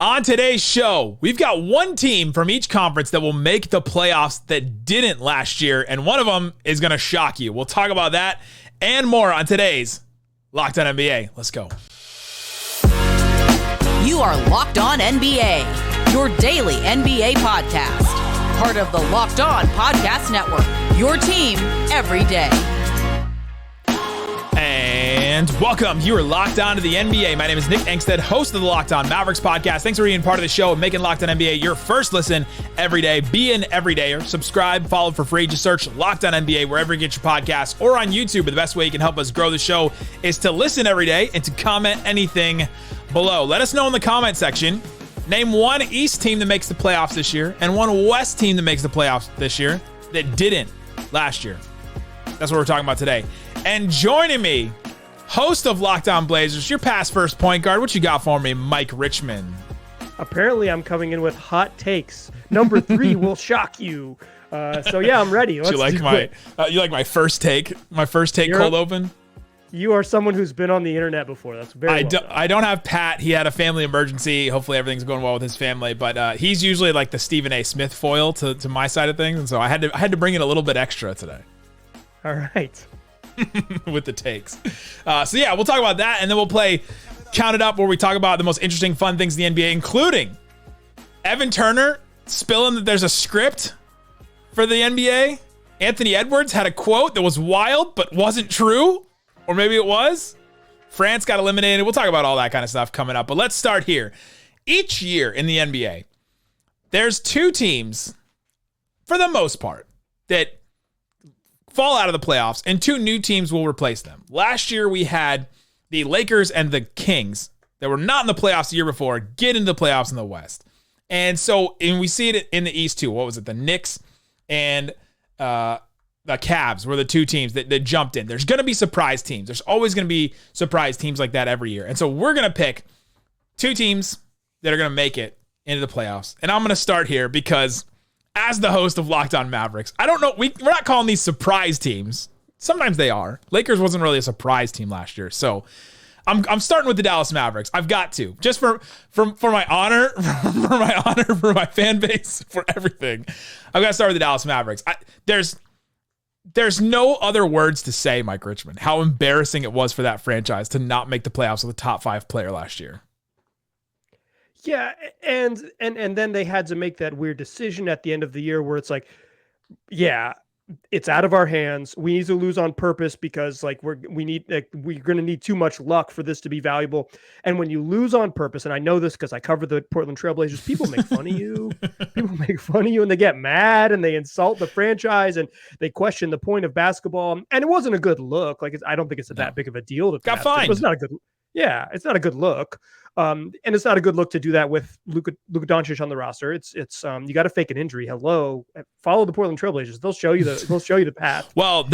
On today's show, we've got one team from each conference that will make the playoffs that didn't last year, and one of them is going to shock you. We'll talk about that and more on today's Locked On NBA. Let's go. You are Locked On NBA, your daily NBA podcast. Part of the Locked On Podcast Network, your team every day. And welcome. You are Locked On to the NBA. My name is Nick Angstadt, host of the Locked On Mavericks podcast. Thanks for being part of the show and making Locked On NBA your first listen every day. Be an everydayer. Subscribe, follow for free. Just search Locked On NBA wherever you get your podcasts or on YouTube. But the best way you can help us grow the show is to listen every day and to comment anything below. Let us know in the comment section. Name one East team that makes the playoffs this year and one West team that makes the playoffs this year that didn't last year. That's what we're talking about today. And joining me, host of Locked On Blazers, your past first point guard. What you got for me, Mike Richman? Apparently, I'm coming in with hot takes. Number 3 will shock you. So yeah, I'm ready. You like my first take? My first take cold open? You are someone who's been on the internet before. That's very I don't have Pat. He had a family emergency. Hopefully everything's going well with his family. But he's usually like the Stephen A. Smith foil to my side of things. And so I had to bring in a little bit extra today. All right. With the takes. So yeah, we'll talk about that. And then we'll play Count It Up, where we talk about the most interesting, fun things in the NBA, including Evan Turner spilling that there's a script for the NBA. Anthony Edwards had a quote that was wild but wasn't true. Or maybe it was. France got eliminated. We'll talk about all that kind of stuff coming up. But let's start here. Each year in the NBA, there's two teams, for the most part, that fall out of the playoffs, and two new teams will replace them. Last year, we had the Lakers and the Kings that were not in the playoffs the year before get into the playoffs in the West. And we see it in the East, too. What was it? The Knicks and the Cavs were the two teams that jumped in. There's going to be surprise teams. There's always going to be surprise teams like that every year. And so we're going to pick two teams that are going to make it into the playoffs. And I'm going to start here because as the host of Locked On Mavericks, I don't know. We're not calling these surprise teams. Sometimes they are. Lakers wasn't really a surprise team last year. So I'm starting with the Dallas Mavericks. I've got to, just for my honor, for my fan base, for everything. I've got to start with the Dallas Mavericks. There's no other words to say, Mike Richman, how embarrassing it was for that franchise to not make the playoffs with a top 5 player last year. Yeah, and then they had to make that weird decision at the end of the year where it's like, yeah, it's out of our hands. We need to lose on purpose because we're going to need too much luck for this to be valuable. And when you lose on purpose, and I know this because I cover the Portland Trailblazers, people make fun of you. People make fun of you and they get mad and they insult the franchise and they question the point of basketball. And it wasn't a good look. I don't think it's that big of a deal. Got fined. It was not a good. Yeah, it's not a good look. And it's not a good look to do that with Luka Doncic on the roster. It's you got to fake an injury. Hello, follow the Portland Trailblazers. They'll show you the path. Well,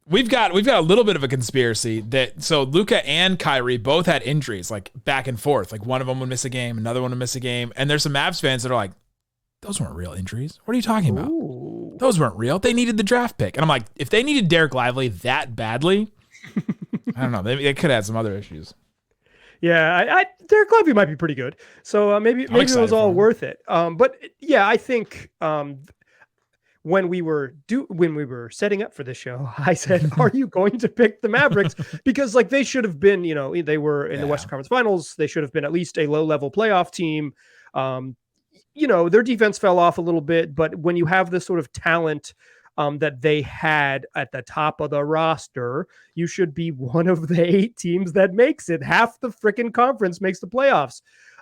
we've got a little bit of a conspiracy so Luka and Kyrie both had injuries back and forth. One of them would miss a game, another one would miss a game, and there's some Mavs fans that are like, those weren't real injuries. What are you talking about? Ooh. Those weren't real. They needed the draft pick, and I'm like, if they needed Derek Lively that badly, I don't know. They could have had some other issues. Yeah, Derek Lively might be pretty good. So maybe it was all worth it. But yeah, I think when we were setting up for this show, I said, "Are you going to pick the Mavericks?" Because they should have been, they were in the Western Conference Finals. They should have been at least a low-level playoff team. Their defense fell off a little bit, but when you have this sort of talent that they had at the top of the roster, you should be one of the 8 teams that makes it. Half the freaking conference makes the playoffs.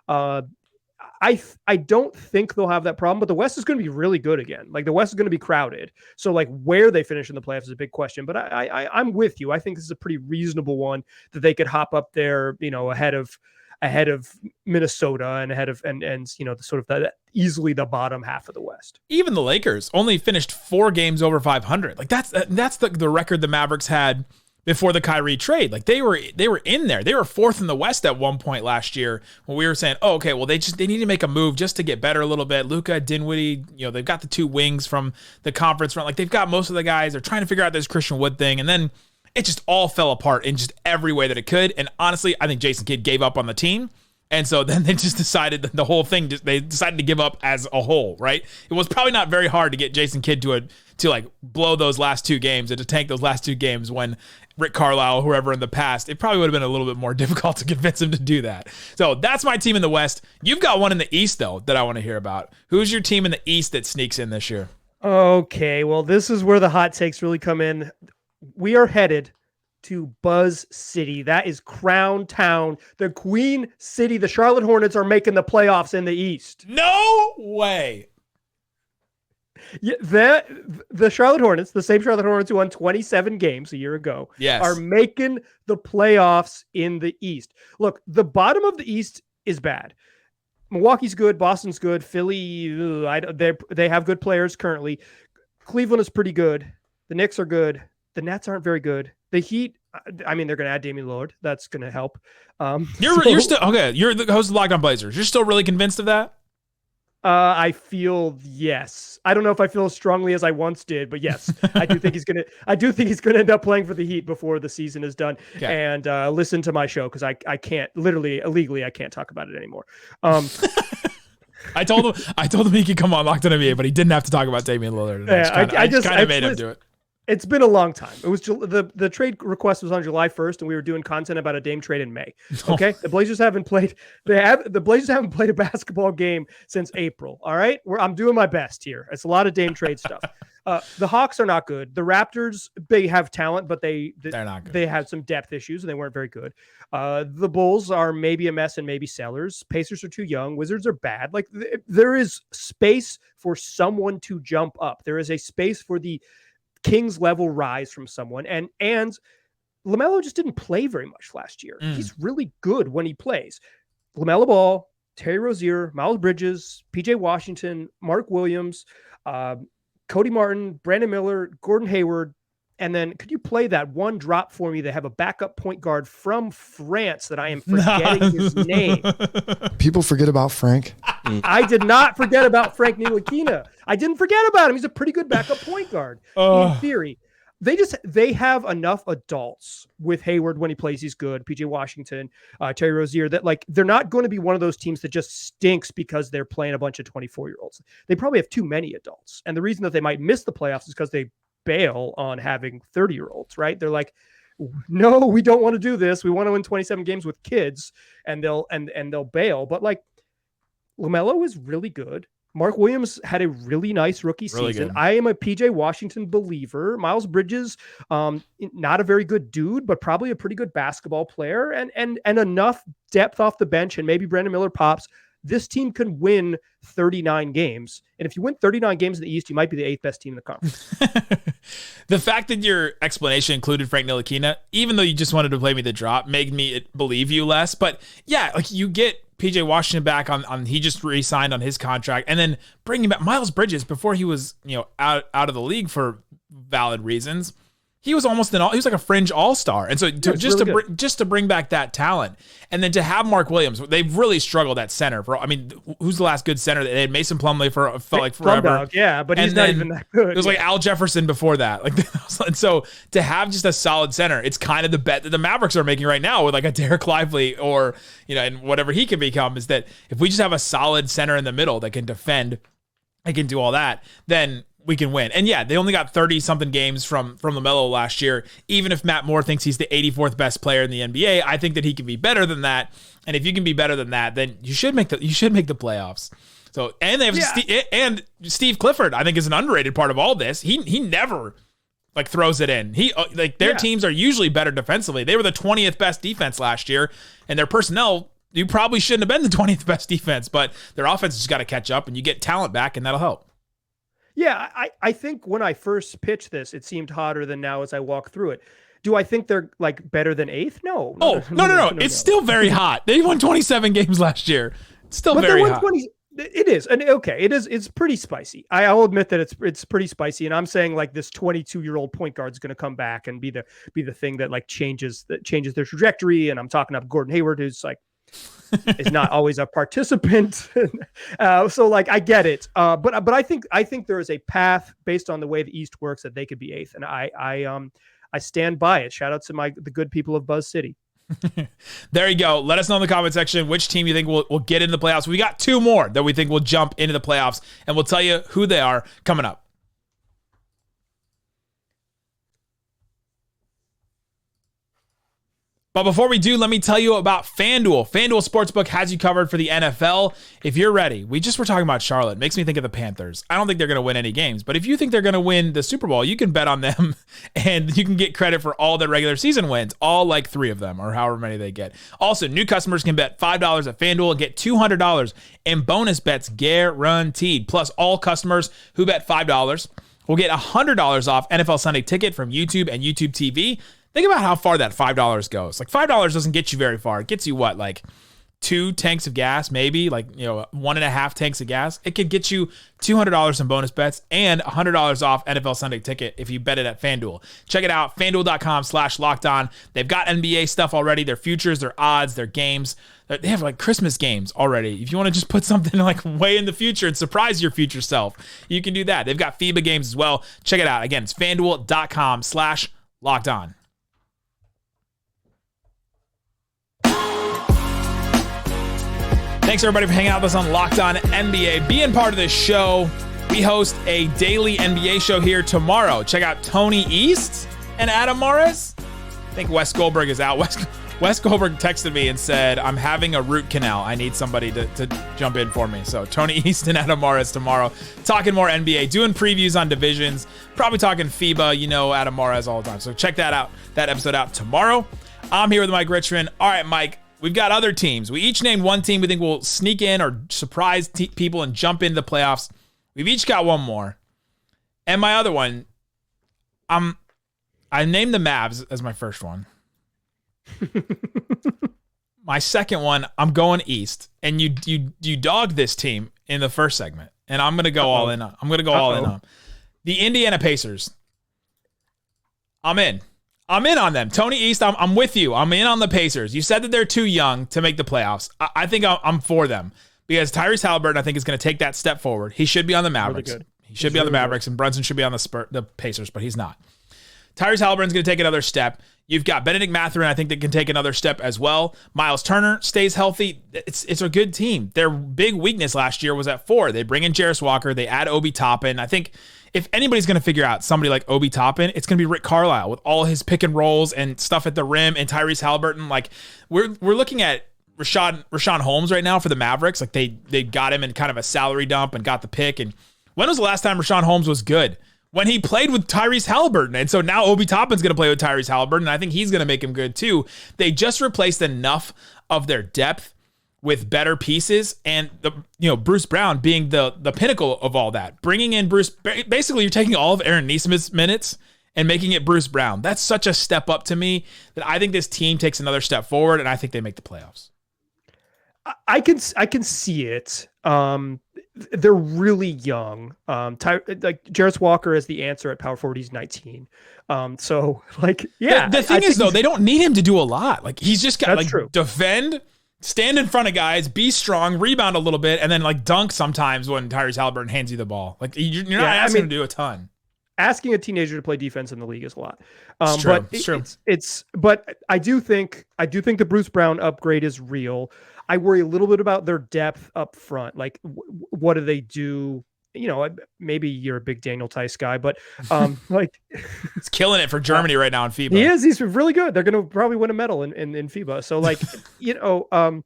I don't think they'll have that problem, but the West is going to be really good again. The West is going to be crowded. So where they finish in the playoffs is a big question, but I'm with you. I think this is a pretty reasonable one that they could hop up there, ahead of Minnesota and ahead of easily the bottom half of the West. Even the Lakers only finished 4 games over 500. That's the record the Mavericks had before the Kyrie trade. They were in there. They were 4th in the West at one point last year when we were saying, oh, okay, well they need to make a move just to get better a little bit. Luka, Dinwiddie, they've got the 2 wings from the conference run. They've got most of the guys. They're trying to figure out this Christian Wood thing, and then it just all fell apart in just every way that it could. And honestly, I think Jason Kidd gave up on the team. And so then they just decided that the whole thing, they decided to give up as a whole, right? It was probably not very hard to get Jason Kidd to like blow those last 2 games and to tank those last 2 games when Rick Carlisle, whoever in the past, it probably would have been a little bit more difficult to convince him to do that. So that's my team in the West. You've got one in the East, though, that I want to hear about. Who's your team in the East that sneaks in this year? Okay, well, this is where the hot takes really come in. We are headed to Buzz City. That is Crown Town, the Queen City. The Charlotte Hornets are making the playoffs in the East. No way. Yeah, the Charlotte Hornets, the same Charlotte Hornets who won 27 games a year ago, are making the playoffs in the East. Look, the bottom of the East is bad. Milwaukee's good, Boston's good, Philly, they have good players currently. Cleveland is pretty good. The Knicks are good. The Nets aren't very good. The Heat, I mean, they're going to add Damian Lillard. That's going to help. You're still okay. You're the host of Locked On Blazers. You're still really convinced of that? I feel yes. I don't know if I feel as strongly as I once did, but yes, I do think he's gonna. I do think he's gonna end up playing for the Heat before the season is done. Okay. And listen to my show because I can't illegally I can't talk about it anymore. I told him he could come on Locked On NBA, but he didn't have to talk about Damian Lillard. I just made him do it. It's been a long time. It was the trade request was on July 1st, and we were doing content about a Dame trade in May. Okay, the Blazers haven't played. The Blazers haven't played a basketball game since April. All right, I'm doing my best here. It's a lot of Dame trade stuff. The Hawks are not good. The Raptors, they have talent, but they're not good. They had some depth issues, and they weren't very good. The Bulls are maybe a mess and maybe sellers. Pacers are too young. Wizards are bad. Like there is space for someone to jump up. There is a space for the Kings level rise from someone. And LaMelo just didn't play very much last year. He's really good when he plays. LaMelo Ball, Terry Rozier, Miles Bridges, PJ Washington, Mark Williams, Cody Martin, Brandon Miller, Gordon Hayward. And then could you play that one drop for me? They have a backup point guard from France that I am forgetting his name. People forget about Frank. I did not forget about Frank Ntilikina. I didn't forget about him. He's a pretty good backup point guard in theory. They have enough adults with Hayward when he plays. He's good. PJ Washington, Terry Rozier, that like they're not going to be one of those teams that just stinks because they're playing a bunch of 24-year-olds. They probably have too many adults. And the reason that they might miss the playoffs is because they bail on having 30-year-olds, right? They're like, no, we don't want to do this. We want to win 27 games with kids, and they'll bail. But like LaMelo is really good. Mark Williams had a really nice rookie season. I am a PJ Washington believer. Miles Bridges, not a very good dude, but probably a pretty good basketball player, and enough depth off the bench, and maybe Brandon Miller pops. This team can win 39 games. And if you win 39 games in the East, you might be the 8th best team in the conference. The fact that your explanation included Frank Ntilikina, even though you just wanted to play me the drop, made me believe you less. But yeah, like you get PJ Washington back on he just re-signed on his contract, and then bringing back Miles Bridges before he was, out of the league for valid reasons. He was almost he was like a fringe all-star. And so just to bring back that talent, and then to have Mark Williams, they've really struggled at center who's the last good center? They had Mason Plumlee felt like forever. Yeah, but he's not even that good. It was like Al Jefferson before that. And so to have just a solid center, it's kind of the bet that the Mavericks are making right now with like a Derek Lively or, and whatever he can become, is that if we just have a solid center in the middle that can defend, that can do all that, then we can win. And yeah, they only got 30-something games from LaMelo last year. Even if Matt Moore thinks he's the 84th best player in the NBA, I think that he can be better than that. And if you can be better than that, then you should make the playoffs. So, and they have Steve Clifford, I think, is an underrated part of all this. He never throws it in. Their teams are usually better defensively. They were the 20th best defense last year, and their personnel, you probably shouldn't have been the 20th best defense, but their offense has got to catch up, and you get talent back, and that'll help. Yeah, I think when I first pitched this, it seemed hotter than now as I walk through it. Do I think they're better than 8th? No. No. It's still very hot. They won 27 games last year. It's still very hot. It is. And okay, it is. It's pretty spicy. I'll admit that it's pretty spicy. And I'm saying this 22-year-old point guard is going to come back and be the thing that changes their trajectory. And I'm talking about Gordon Hayward, who's is not always a participant. So I get it. But I think there is a path based on the way the East works that they could be 8th. And I stand by it. Shout out to the good people of Buzz City. There you go. Let us know in the comment section which team you think will get into the playoffs. We got 2 more that we think will jump into the playoffs, and we'll tell you who they are coming up. But before we do, let me tell you about FanDuel. FanDuel Sportsbook has you covered for the NFL. If you're ready, we were talking about Charlotte. Makes me think of the Panthers. I don't think they're going to win any games, but if you think they're going to win the Super Bowl, you can bet on them, and you can get credit for all their regular season wins, all like 3 of them, or however many they get. Also, new customers can bet $5 at FanDuel and get $200 in bonus bets guaranteed. Plus, all customers who bet $5 will get $100 off NFL Sunday Ticket from YouTube and YouTube TV. Think about how far that $5 goes. Like $5 doesn't get you very far. It gets you what, like 2 tanks of gas, maybe, like, 1.5 tanks of gas. It could get you $200 in bonus bets and $100 off NFL Sunday Ticket if you bet it at FanDuel. Check it out, FanDuel.com/lockedon. They've got NBA stuff already, their futures, their odds, their games. They have like Christmas games already. If you want to just put something like way in the future and surprise your future self, you can do that. They've got FIBA games as well. Check it out. Again, it's FanDuel.com/lockedon. Thanks, everybody, for hanging out with us on Locked On NBA. Being part of this show, we host a daily NBA show here tomorrow. Check out Tony East and Adam Morris. I think Wes Goldberg is out. Wes Goldberg texted me and said, I'm having a root canal. I need somebody to jump in for me. So Tony East and Adam Morris tomorrow. Talking more NBA, doing previews on divisions, probably talking FIBA, Adam Morris all the time. So check that episode out tomorrow. I'm here with Mike Richman. All right, Mike. We've got other teams. We each named one team we think will sneak in or surprise people and jump into the playoffs. We've each got one more. And my other one, I named the Mavs as my first one. My second one, I'm going East. And you dogged this team in the first segment. And I'm going to go all in on. All in on the Indiana Pacers. I'm in on them. Tony East, I'm with you. I'm in on the Pacers. You said that they're too young to make the playoffs. I think I'm for them because Tyrese Halliburton, I think, is going to take that step forward. He should be on the Mavericks. Really he should be on the Mavericks, and Brunson should be on the Pacers, but he's not. Tyrese Halliburton's going to take another step. You've got Benedict Mathurin, I think, that can take another step as well. Miles Turner stays healthy. It's a good team. Their big weakness last year was at 4. They bring in Jarris Walker. They add Obi Toppin. I think if anybody's going to figure out somebody like Obi Toppin, it's going to be Rick Carlisle with all his pick and rolls and stuff at the rim, and Tyrese Halliburton. Like we're looking at Rashawn Holmes right now for the Mavericks. Like they got him in kind of a salary dump and got the pick. And when was the last time Rashawn Holmes was good? When he played with Tyrese Halliburton. And so now Obi Toppin's going to play with Tyrese Halliburton, and I think he's going to make him good too. They just replaced enough of their depth with better pieces, and Bruce Brown being the pinnacle of all that. Bringing in Bruce, basically you're taking all of Aaron Nesmith's minutes and making it Bruce Brown. That's such a step up to me that I think this team takes another step forward, and I think they make the playoffs. I can see it. They're really young. Like Jarris Walker is the answer at power forward. He's 19. So like, yeah. The thing is though, they don't need him to do a lot. Like he's just got defend, stand in front of guys, be strong, rebound a little bit, and then like dunk sometimes when Tyrese Halliburton hands you the ball. Like you're not asking him to do a ton. Asking a teenager to play defense in the league is a lot. It's true. But I do think the Bruce Brown upgrade is real. I worry a little bit about their depth up front. Like, what do they do? Maybe you're a big Daniel Tice guy, but like, he's killing it for Germany right now in FIBA. He is. He's really good. They're going to probably win a medal in FIBA. So, like, I'm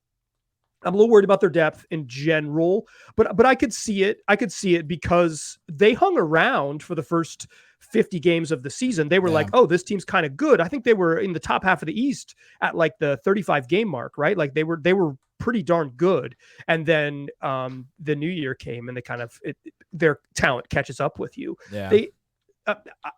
a little worried about their depth in general, but I could see it. I could see it because they hung around for the first 50 games of the season. They were like, oh, this team's kind of good. I think they were in the top half of the East at like the 35 game mark, right? Like they were pretty darn good. And then the new year came and they kind of their talent catches up with you. Yeah.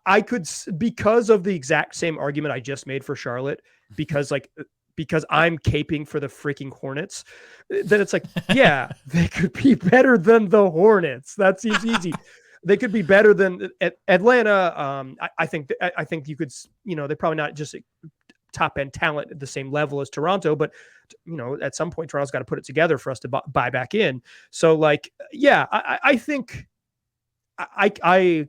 I could, because of the exact same argument I just made for Charlotte, because I'm caping for the freaking Hornets, then it's like, yeah, they could be better than the Hornets. That seems easy. They could be better than Atlanta. I think you could, they're probably not just top end talent at the same level as Toronto, but at some point Toronto's got to put it together for us to buy back in. So like, yeah, I think I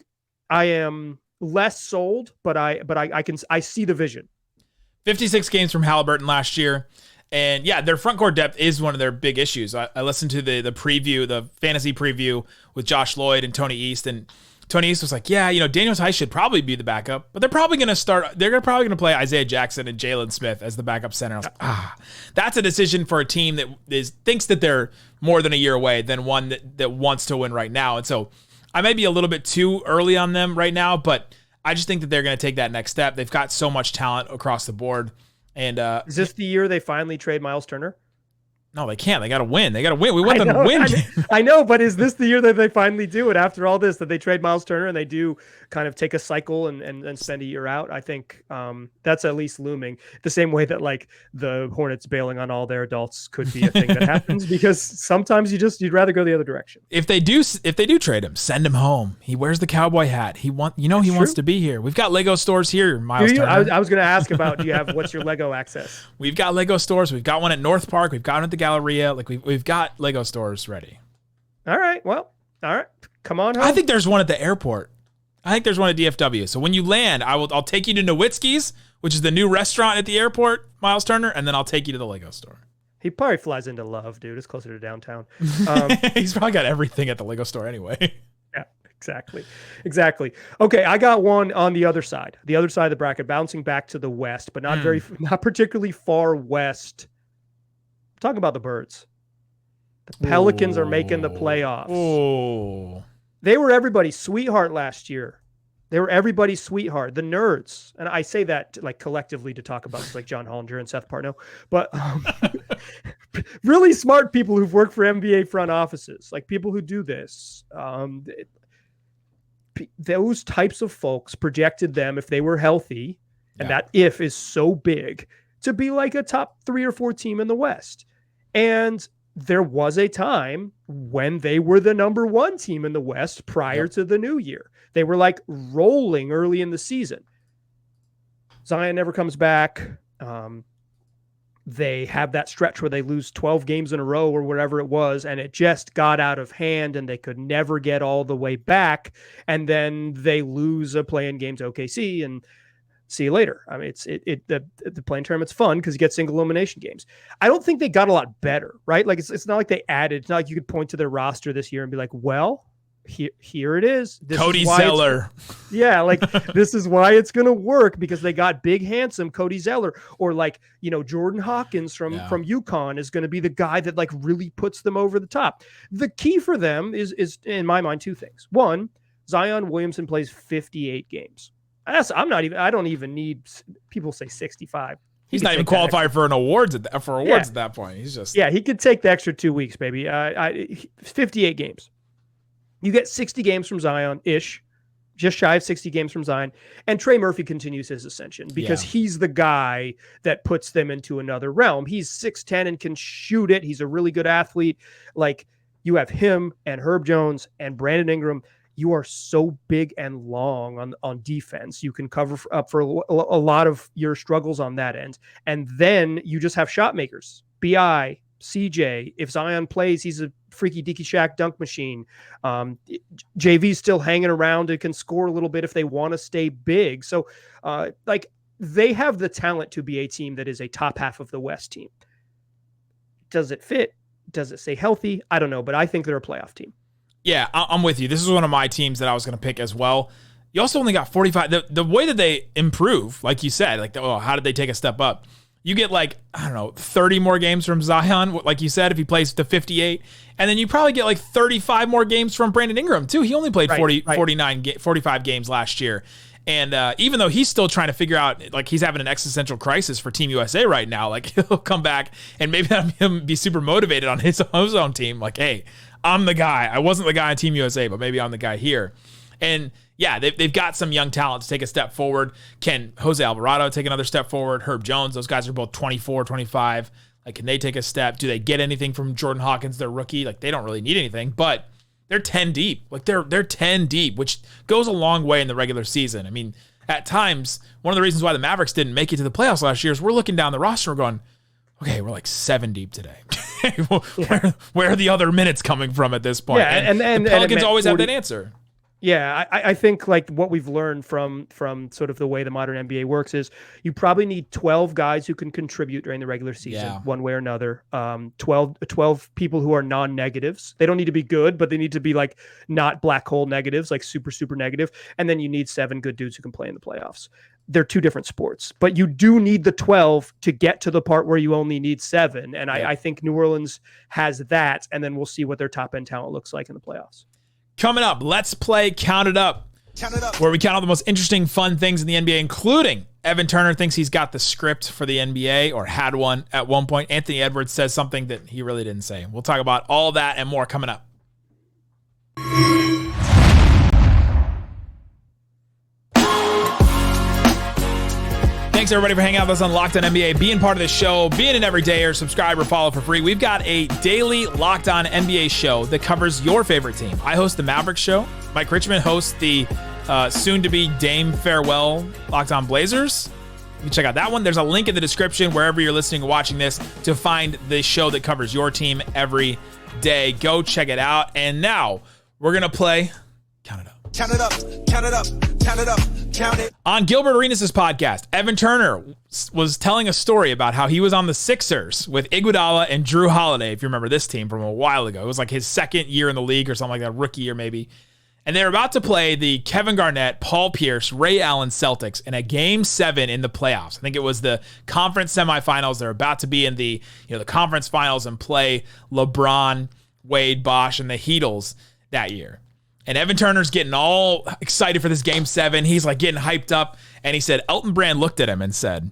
am less sold, but I see the vision. 56 games from Halliburton last year. And yeah, their front court depth is one of their big issues. I listened to the preview, the fantasy preview with Josh Lloyd and Tony East, and Tony East was like, yeah, Daniel Tice should probably be the backup, but they're probably going to play Isaiah Jackson and Jalen Smith as the backup center. I was like, that's a decision for a team that thinks that they're more than a year away than one that wants to win right now. And so I may be a little bit too early on them right now, but I just think that they're going to take that next step. They've got so much talent across the board. And is this the year they finally trade Miles Turner? No, they can't. They got to win. We want them to win. I know, but is this the year that they finally do it after all this, that they trade Miles Turner and they do kind of take a cycle and spend a year out? I think that's at least looming, the same way that like the Hornets bailing on all their adults could be a thing that happens, because sometimes you'd rather go the other direction. If they do trade him, send him home. He wears the cowboy hat. He wants to be here. We've got Lego stores here, Miles Turner. I was going to ask about, what's your Lego access? We've got Lego stores. We've got one at North Park. We've got one at the Galleria. Like we've got Lego stores ready. All right. Come on home. I think there's one at the airport. I think there's one at DFW. So when you land, I'll take you to Nowitzki's, which is the new restaurant at the airport, Miles Turner, and then I'll take you to the Lego store. He probably flies into Love, dude. It's closer to downtown. He's probably got everything at the Lego store anyway. Yeah, exactly. Okay, I got one on the other side of the bracket, bouncing back to the west, but not particularly far west. Talking about the Birds. The Pelicans are making the playoffs. Oh, they were everybody's sweetheart last year. They were everybody's sweetheart. The nerds, and I say that like collectively to talk about like John Hollinger and Seth Partnow, but really smart people who've worked for NBA front offices, like people who do this. Those types of folks projected them, if they were healthy, and that if is so big, to be like a top 3 or 4 team in the West. And there was a time when they were the number 1 team in the West prior to the new year. They were like rolling early in the season. Zion never comes back. They have that stretch where they lose 12 games in a row or whatever it was, and it just got out of hand and they could never get all the way back. And then they lose a play-in game to OKC and see you later. I mean, the play-in tournament's fun because you get single elimination games. I don't think they got a lot better, right? Like it's not like they added. It's not like you could point to their roster this year and be like, well, here it is. Cody Zeller. Yeah, like this is why it's going to work, because they got big, handsome Cody Zeller, or like, Jordan Hawkins from UConn is going to be the guy that like really puts them over the top. The key for them is in my mind 2 things. One, Zion Williamson plays 58 games. I don't even need, people say 65. He's not even qualified for awards at that point. He's just, he could take the extra 2 weeks, baby. 58 games. You get 60 games from Zion-ish, just shy of 60 games from Zion. And Trey Murphy continues his ascension because he's the guy that puts them into another realm. He's 6'10" and can shoot it. He's a really good athlete. Like, you have him and Herb Jones and Brandon Ingram. You are so big and long on defense. You can cover up for a lot of your struggles on that end. And then you just have shot makers. B.I., CJ. If Zion plays, he's a freaky deaky Shaq dunk machine. JV's still hanging around and can score a little bit if they want to stay big. So they have the talent to be a team that is a top half of the West team. Does it fit? Does it stay healthy? I don't know, but I think they're a playoff team. Yeah, I'm with you. This is one of my teams that I was going to pick as well. You also only got 45. The way that they improve, like you said, how did they take a step up? You get 30 more games from Zion, like you said, if he plays to 58. And then you probably get 35 more games from Brandon Ingram, too. He only played 45 games last year. And even though he's still trying to figure out, he's having an existential crisis for Team USA right now, he'll come back and maybe have him be super motivated on his own team. Hey, I'm the guy. I wasn't the guy on Team USA, but maybe I'm the guy here. And yeah, they've got some young talent to take a step forward. Can Jose Alvarado take another step forward? Herb Jones, those guys are both 24, 25. Can they take a step? Do they get anything from Jordan Hawkins, their rookie? They don't really need anything, but they're 10 deep. They're 10 deep, which goes a long way in the regular season. I mean, at times, one of the reasons why the Mavericks didn't make it to the playoffs last year is we're looking down the roster and we're going, okay, we're 7 deep today. Where are the other minutes coming from at this point? Yeah, and the Pelicans always have that answer. Yeah, I think like what we've learned from sort of the way the modern NBA works is you probably need 12 guys who can contribute during the regular season, one way or another. 12 people who are non-negatives. They don't need to be good, but they need to be like not black hole negatives, like super, super negative. And then you need 7 good dudes who can play in the playoffs. They're 2 different sports, but you do need the 12 to get to the part where you only need 7. And I think New Orleans has that. And then we'll see what their top end talent looks like in the playoffs. Coming up, let's play Count It Up, where we count all the most interesting, fun things in the NBA, including Evan Turner thinks he's got the script for the NBA or had one at one point. Anthony Edwards says something that he really didn't say. We'll talk about all that and more coming up. Thanks, everybody, for hanging out with us on Locked On NBA, being part of this show, being an everydayer, subscribe or follow for free. We've got a daily Locked On NBA show that covers your favorite team. I host the Mavericks show. Mike Richman hosts the soon-to-be Dame Farewell Locked On Blazers. You can check out that one. There's a link in the description wherever you're listening or watching this to find the show that covers your team every day. Go check it out. And now we're going to play Count It Up. Count it up, count it up, count it up, count it. On Gilbert Arenas' podcast, Evan Turner was telling a story about how he was on the Sixers with Iguodala and Drew Holiday, if you remember this team from a while ago. It was like his second year in the league or something like that, rookie year maybe. And they were about to play the Kevin Garnett, Paul Pierce, Ray Allen Celtics in a Game 7 in the playoffs. I think it was the conference semifinals. They're about to be in the conference finals and play LeBron, Wade, Bosh, and the Heatles that year. And Evan Turner's getting all excited for this Game 7. He's like getting hyped up. And he said, Elton Brand looked at him and said,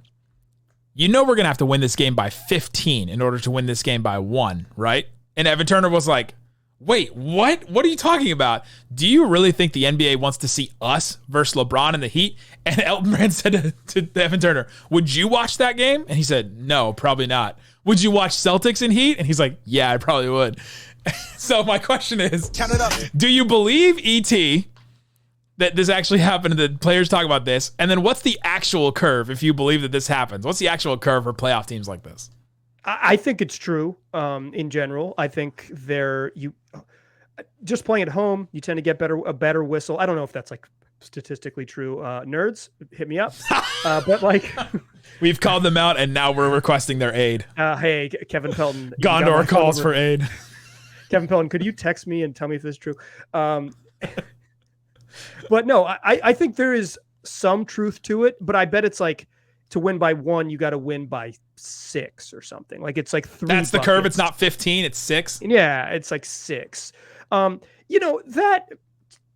you know we're going to have to win this game by 15 in order to win this game by 1, right? And Evan Turner was like, wait, what? What are you talking about? Do you really think the NBA wants to see us versus LeBron in the Heat? And Elton Brand said to Evan Turner, would you watch that game? And he said, no, probably not. Would you watch Celtics and Heat? And he's like, yeah, I probably would. So my question is, Count it up. Do you believe ET that this actually happened? The players talk about this. And then what's the actual curve if you believe that this happens? What's the actual curve for playoff teams like this? I think it's true in general. I think you just playing at home, you tend to get a better whistle. I don't know if that's like statistically true. Nerds, hit me up. But like we've called them out and now we're requesting their aid. Hey, Kevin Pelton. Gondor calls for aid. Kevin Pelton, could you text me and tell me if this is true? But no, I think there is some truth to it, but I bet it's like to win by 1, you got to win by 6 or something. Like it's like 3. That's the curve. It's not 15, it's 6. Yeah, it's like 6. That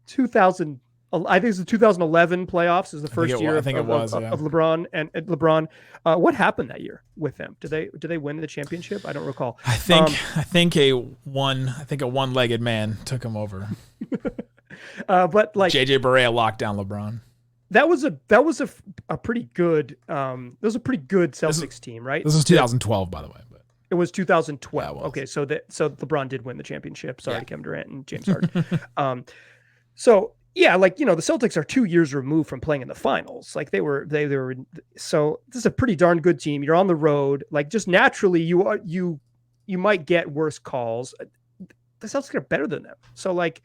2000, I think it's the 2011 playoffs is the first year of LeBron and LeBron. What happened that year with them? Did they win the championship? I don't recall. I think a one-legged man took him over. But like JJ Barea locked down LeBron. That was a pretty good Celtics team, right? This was 2012, by the way. But it was 2012. Yeah, okay, so LeBron did win the championship. Sorry to Kevin Durant and James Harden. So yeah, like the Celtics are 2 years removed from playing in the finals. Like they were. So this is a pretty darn good team. You're on the road. Like just naturally, you might get worse calls. The Celtics are better than them. So like.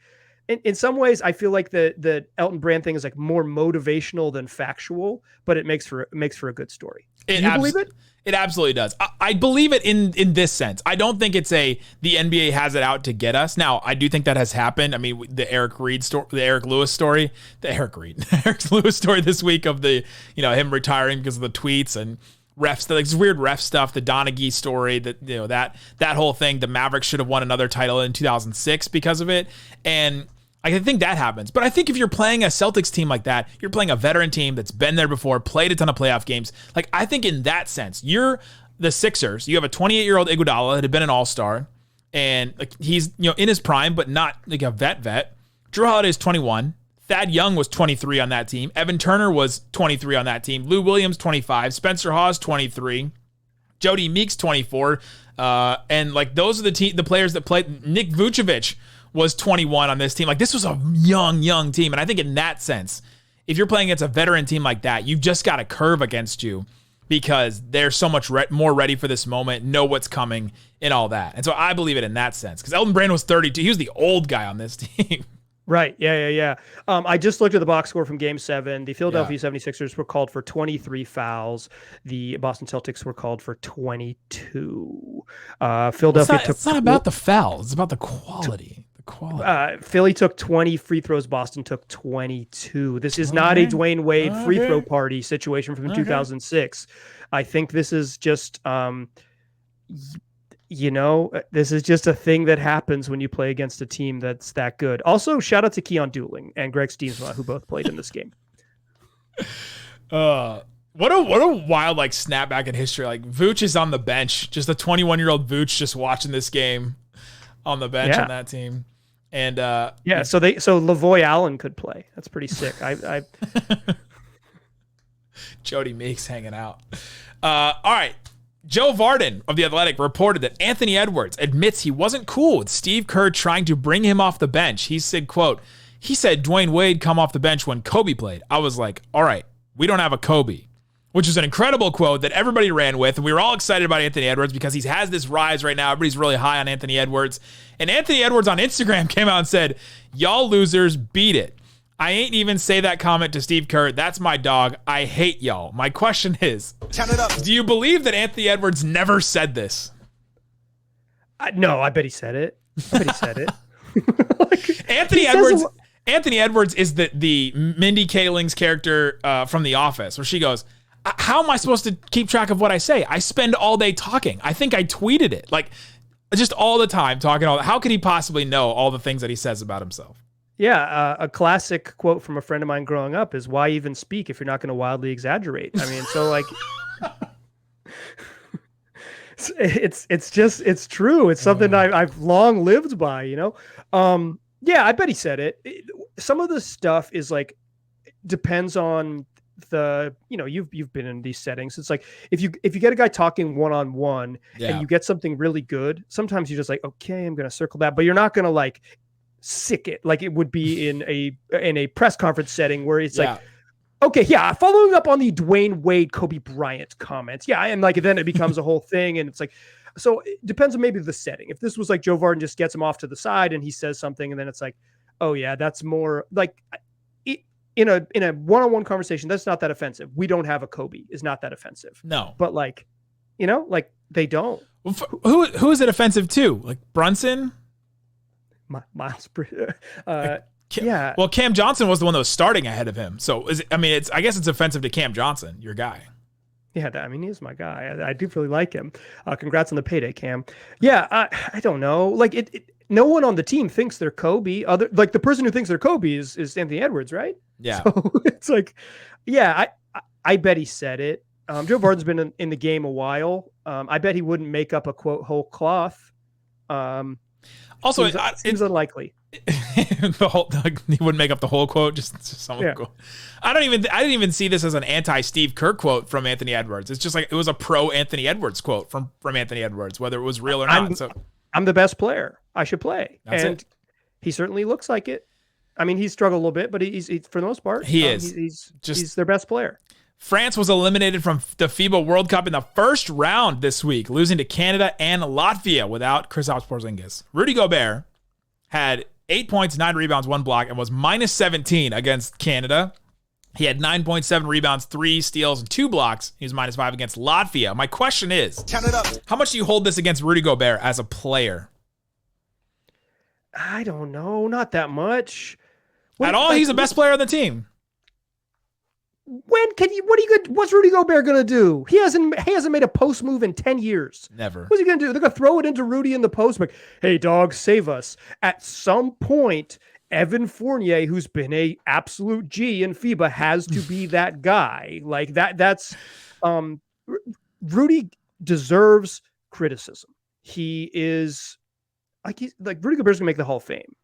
In some ways, I feel like the Elton Brand thing is like more motivational than factual, but it makes for a good story. Do you believe it? It absolutely does. I believe it in this sense. I don't think it's the NBA has it out to get us. Now, I do think that has happened. I mean, the Eric Lewis story this week of him retiring because of the tweets and refs, like this weird ref stuff, the Donaghy story, that whole thing. The Mavericks should have won another title in 2006 because of it, and I think that happens. But I think if you're playing a Celtics team like that, you're playing a veteran team that's been there before, played a ton of playoff games. Like I think in that sense, you're the Sixers. You have a 28-year-old Iguodala that had been an All-Star, and like he's in his prime, but not like a vet. Drew Holiday is 21. Thad Young was 23 on that team. Evan Turner was 23 on that team. Lou Williams, 25. Spencer Hawes, 23. Jody Meeks, 24. And like those are the players that played. Nick Vucevic was 21 on this team. Like this was a young team. And I think in that sense, if you're playing against a veteran team like that, you've just got a curve against you because they're so much more ready for this moment, know what's coming and all that. And so I believe it in that sense because Elton Brand was 32. He was the old guy on this team. Right. Yeah. I just looked at the box score from Game 7. The Philadelphia 76ers were called for 23 fouls. The Boston Celtics were called for 22. Philadelphia It's not about the fouls. It's about the quality. Philly took 20 free throws. Boston took 22. This is not a Dwayne Wade free throw party situation from 2006. I think this is just, this is just a thing that happens when you play against a team that's that good. Also, shout out to Keon Dooling and Greg Steensma, who both played in this game. What a wild snapback in history. Vooch is on the bench, just a 21-year-old Vooch just watching this game on the bench on that team. And so Lavoy Allen could play. That's pretty sick. I Jody Meeks hanging out. All right. Joe Varden of The Athletic reported that Anthony Edwards admits he wasn't cool with Steve Kerr trying to bring him off the bench. He said, quote, he said Dwayne Wade come off the bench when Kobe played. I was like, all right, we don't have a Kobe, which is an incredible quote that everybody ran with. And we were all excited about Anthony Edwards because he has this rise right now. Everybody's really high on Anthony Edwards. And Anthony Edwards on Instagram came out and said, y'all losers beat it. I ain't even say that comment to Steve Kerr. That's my dog. I hate y'all. My question is, do you believe that Anthony Edwards never said this? No, I bet he said it. Anthony Edwards is the Mindy Kaling's character from The Office, where she goes, how am I supposed to keep track of what I say? I spend all day talking. I think I tweeted it. Just all the time talking. How could he possibly know all the things that he says about himself? Yeah, a classic quote from a friend of mine growing up is, why even speak if you're not going to wildly exaggerate? I mean, so it's true. It's something I've long lived by, Yeah, I bet he said it. Some of the stuff is depends on you've been in these settings. It's if you get a guy talking one-on-one and you get something really good, sometimes you're just okay, I'm going to circle that, but you're not going to sick it like it would be in a press conference setting where it's following up on the Dwayne Wade, Kobe Bryant comments. Yeah. And then it becomes a whole thing. And it's so it depends on maybe the setting. If this was Joe Varden just gets him off to the side and he says something, and then it's oh yeah, that's more in a one-on-one conversation, that's not that offensive. We don't have a Kobe is not that offensive. No, but they don't. Well, who is it offensive to? Brunson? Miles, yeah. Well, Cam Johnson was the one that was starting ahead of him. So I guess it's offensive to Cam Johnson, your guy. Yeah, he's my guy. I do really like him. Congrats on the payday, Cam. Yeah, I don't know. No one on the team thinks they're Kobe. The person who thinks they're Kobe is Anthony Edwards, right? Yeah. So it's I bet he said it. Joe Varden's been in the game a while. I bet he wouldn't make up a quote whole cloth. Also, it seems unlikely. He wouldn't make up the whole quote. Just someone. Yeah. I didn't even see this as an anti-Steve Kerr quote from Anthony Edwards. It's just it was a pro Anthony Edwards quote from Anthony Edwards, whether it was real or not. I'm the best player. I should play, and he certainly looks like it. I mean, he's struggled a little bit, but he's for the most part, he's their best player. France was eliminated from the FIBA World Cup in the first round this week, losing to Canada and Latvia without Kristaps Porzingis. Rudy Gobert had 8 points, 9 rebounds, 1 block, and was minus 17 against Canada. He had 9.7 rebounds, 3 steals, and 2 blocks. He was minus 5 against Latvia. My question is, how much do you hold this against Rudy Gobert as a player? I don't know. Not that much. At all? He's the best player on the team. What's Rudy Gobert gonna do? He hasn't made a post move in 10 years. Never. What's he gonna do? They're gonna throw it into Rudy in the post. Hey dog, save us. At some point, Evan Fournier, who's been a absolute G in FIBA, has to be that guy. That's Rudy deserves criticism. He is Rudy Gobert's gonna make the Hall of Fame.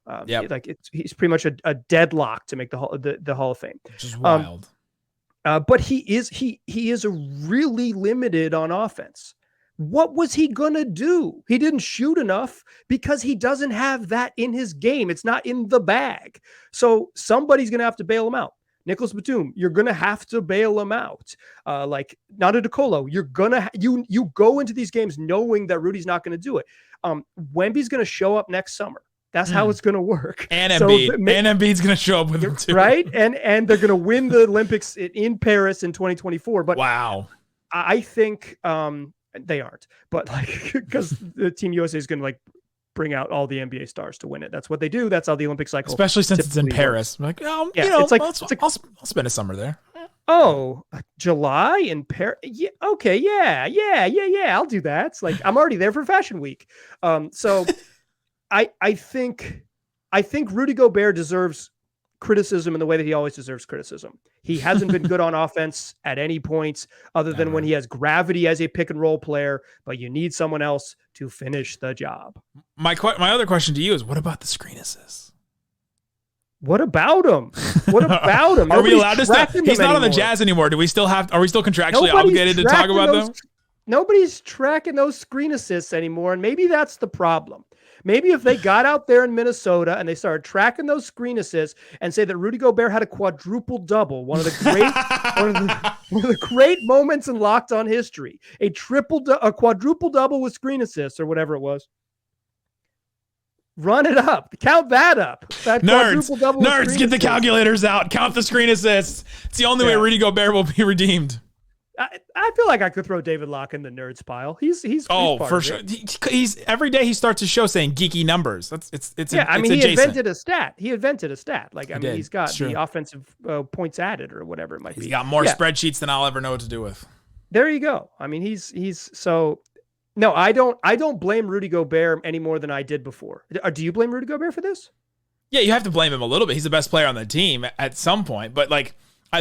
He's pretty much a deadlock to make the Hall of Fame. Which is wild. But he is a really limited on offense. What was he gonna do? He didn't shoot enough because he doesn't have that in his game. It's not in the bag. So somebody's gonna have to bail him out. Nicholas Batum, you're gonna have to bail him out. Nada DeColo, you're gonna you go into these games knowing that Rudy's not gonna do it. Wemby's gonna show up next summer. That's how it's going to work. And Embiid's going to show up with him too. Right? And they're going to win the Olympics in Paris in 2024. But wow. I think they aren't. But like, because the Team USA is going to like bring out all the NBA stars to win it. That's what they do. That's how the Olympic cycle. Especially since it's in Paris. Like, I'll spend a summer there. Oh, July in Paris. Yeah, okay, yeah. I'll do that. It's like I'm already there for Fashion Week. So I think Rudy Gobert deserves criticism in the way that he always deserves criticism. He hasn't been good on offense at any points other than when he has gravity as a pick and roll player, but you need someone else to finish the job. My other question to you is, what about the screen assists? What about him? What about him? Are we allowed to stop? He's not on the Jazz anymore. Are we still contractually obligated to talk about them? Nobody's tracking those screen assists anymore. And maybe that's the problem. Maybe if they got out there in Minnesota and they started tracking those screen assists and say that Rudy Gobert had a quadruple double, one of the great moments in Locked On history, a quadruple double with screen assists or whatever it was. Run it up. Count that up. That nerds, get the calculators out. Count the screen assists. It's the only way Rudy Gobert will be redeemed. I feel like I could throw David Locke in the nerds pile. He's for sure. He's every day he starts a show saying geeky numbers. He invented a stat. Like he's got the offensive points added or whatever it might be. He's got more spreadsheets than I'll ever know what to do with. There you go. I mean, he's so. No, I don't blame Rudy Gobert any more than I did before. Do you blame Rudy Gobert for this? Yeah, you have to blame him a little bit. He's the best player on the team at some point, but like.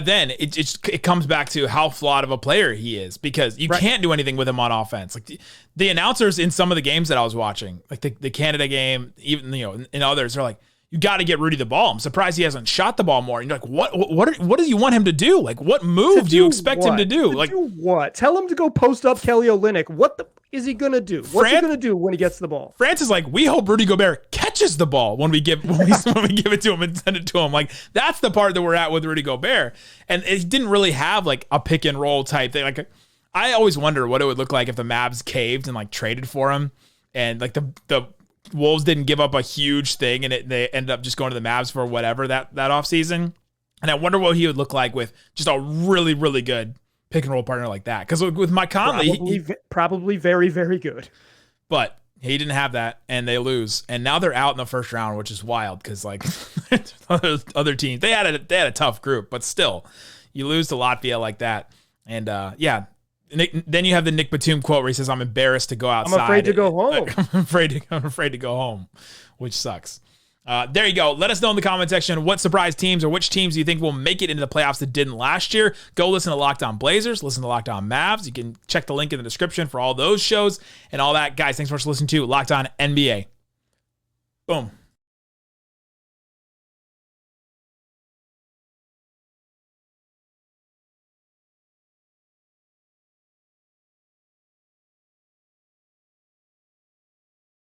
Then it comes back to how flawed of a player he is because you can't do anything with him on offense. Like the announcers in some of the games that I was watching, like the Canada game, even in others, are like, you got to get Rudy the ball. I'm surprised he hasn't shot the ball more. And you're like, what do you want him to do? Like, what move do you expect him to do? Do what? Tell him to go post up Kelly Olynyk. What is he gonna do? What's he gonna do when he gets the ball? France is like, we hope Rudy Gobert catches the ball when we give it to him and send it to him. Like that's the part that we're at with Rudy Gobert, and it didn't really have like a pick and roll type thing. Like I always wonder what it would look like if the Mavs caved and like traded for him, and like the Wolves didn't give up a huge thing, and they ended up just going to the Mavs for whatever that offseason. And I wonder what he would look like with just a really, really good pick and roll partner like that. Because with Mike Conley, probably very, very good. But he didn't have that, and they lose. And now they're out in the first round, which is wild because like other teams, they had a tough group, but still, you lose to Latvia like that. And then you have the Nick Batum quote where he says, "I'm embarrassed to go outside. I'm afraid to go home. I'm afraid to go home," which sucks. There you go. Let us know in the comment section what surprise teams or which teams you think will make it into the playoffs that didn't last year. Go listen to Locked On Blazers, listen to Locked On Mavs. You can check the link in the description for all those shows and all that. Guys, thanks so much for listening to Locked On NBA. Boom.